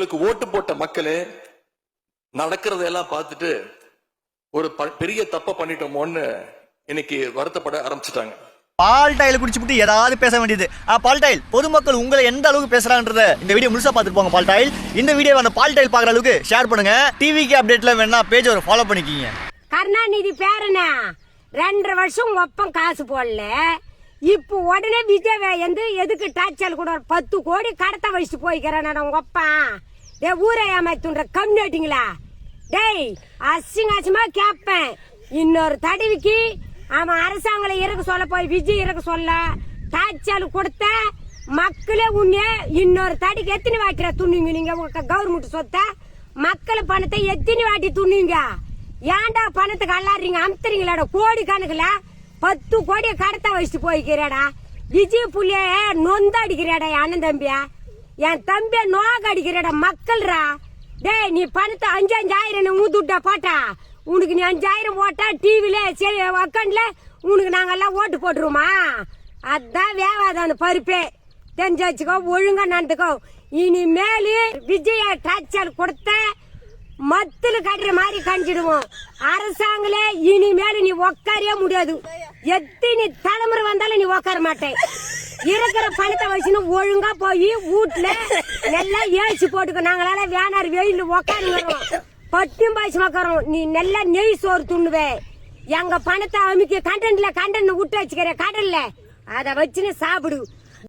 ஓட்டு போட்ட மக்களே நடக்கிறதெல்லாம் பார்த்துட்டு ஒரு பெரிய தப்ப பண்ணிட்டோமோன்னு இன்னைக்கு வருத்தப்பட ஆரம்பிச்சுட்டாங்க. பால்டைல் குடிச்சுட்டு ஏதாவது பேச வேண்டியது. பால்டைல் பொதுமக்கள் உங்களை எந்த அளவுக்கு பேசுறாங்கன்றத இந்த வீடியோ முழுசா பார்த்துட்டு போங்க. பால்டைல் இந்த வீடியோ அந்த பால்டைல் பார்க்குற அளவுக்கு ஷேர் பண்ணுங்க. டிவிக்கு அப்டேட்ல வேணா பேஜ் ஒரு ஃபாலோ பண்ணிக்கிங்க. கருணாநிதி பேரனா 2.5 வருஷம் ஒப்பம் காசு போடல. இப்போ உடனே விஜய் வந்து எதுக்கு டாச்சல் கூட 10 கோடி கடத்த வச்சுட்டு போய்க்கிறேன் உங்க அப்பா. ஊரை ஏமாத்துன்ற கம்யூனிட்டிங்களா? டேய் அசிங்கமா கேப்பேன். இன்னொரு தடவைக்கு அவன் அரசாங்கம் இருக்க சொல்ல போய் விஜய் இருக்க சொல்ல டாச்சல் கொடுத்த மக்களே உன்னே இன்னொரு தடிக்கு எத்தனை வாட்டிற துண்ணுங்க? நீங்க கவர்மெண்ட் சொத்த மக்கள் பணத்தை எத்தனை வாட்டி துண்ணுங்க? ஏன்டா பணத்துக்கு அல்லாடுறீங்க? அமுத்துறீங்களாடா கோடி கணக்குல 10 கோடியை கடத்த வச்சுட்டு போய்க்கிறாடா. விஜய் புள்ளிய நொந்த அடிக்கிறாடா என் அண்ணன் தம்பியா. என் தம்பிய நோக்க அடிக்கிறாடா மக்கள்ரா. டேய் நீ பணத்தை 5,000 ஊத்துட்டா போட்டா உனக்கு நீ 5,000 போட்டா டிவில சரி அக்கௌண்ட்ல உனக்கு நாங்கெல்லாம் ஓட்டு போட்டுருவோமா? அதான் வேவாத அந்த பருப்பே தெரிஞ்சு வச்சுக்கோ. ஒழுங்கா நடந்துக்கோ. இனிமேலு விஜய டாச்சல் கொடுத்த மத்துல கட்டுற மாதிரி கஞ்சிடுவோம். அரசாங்களே இனிமேல நீ உக்காரவே முடியாது. எத்தனை தலைமுறை வந்தாலும் நீ உக்கார மாட்டேன். இருக்கிற பணத்தை வச்சுன்னு ஒழுங்கா போய் வீட்டுல நல்லா ஏசி போட்டுக்க. நாங்களால வேணாரு வெயில் உக்காருங்கிறோம் பட்டியும் பாய்ச்சி உக்காரோம். நீ நல்லா நெய் சோறு துண்ணுவே. எங்க பணத்தை அமுக்கி கண்டன்ல விட்டு வச்சுக்கிற கடல்ல அதை வச்சுன்னு சாப்பிடு.